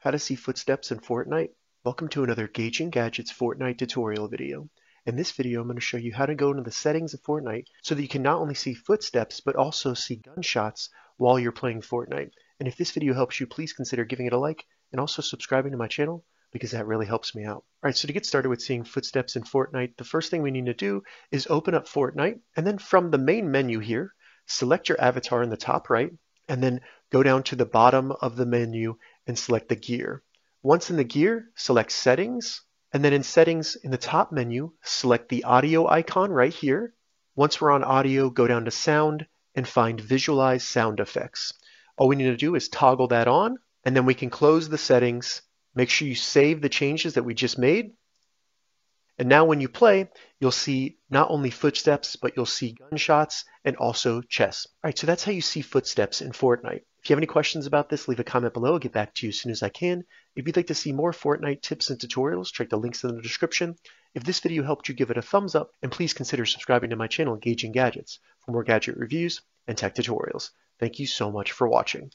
How to see footsteps in Fortnite. Welcome to another Gauging Gadgets Fortnite tutorial video. In this video, I'm going to show you how to go into the settings of Fortnite so that you can not only see footsteps, but also see gunshots while you're playing Fortnite. And if this video helps you, please consider giving it a like and also subscribing to my channel because that really helps me out. All right, so to get started with seeing footsteps in Fortnite, the first thing we need to do is open up Fortnite, and then from the main menu here, select your avatar in the top right, and then go down to the bottom of the menu and select the gear. Once in the gear, select settings, and then in settings in the top menu, select the audio icon right here. Once we're on audio, go down to sound and find visualize sound effects. All we need to do is toggle that on, and then we can close the settings. Make sure you save the changes that we just made. And now when you play, you'll see not only footsteps, but you'll see gunshots and also chests. All right, so that's how you see footsteps in Fortnite. If you have any questions about this, leave a comment below. I'll get back to you as soon as I can. If you'd like to see more Fortnite tips and tutorials, check the links in the description. If this video helped you, give it a thumbs up, and please consider subscribing to my channel, Gauging Gadgets, for more gadget reviews and tech tutorials. Thank you so much for watching.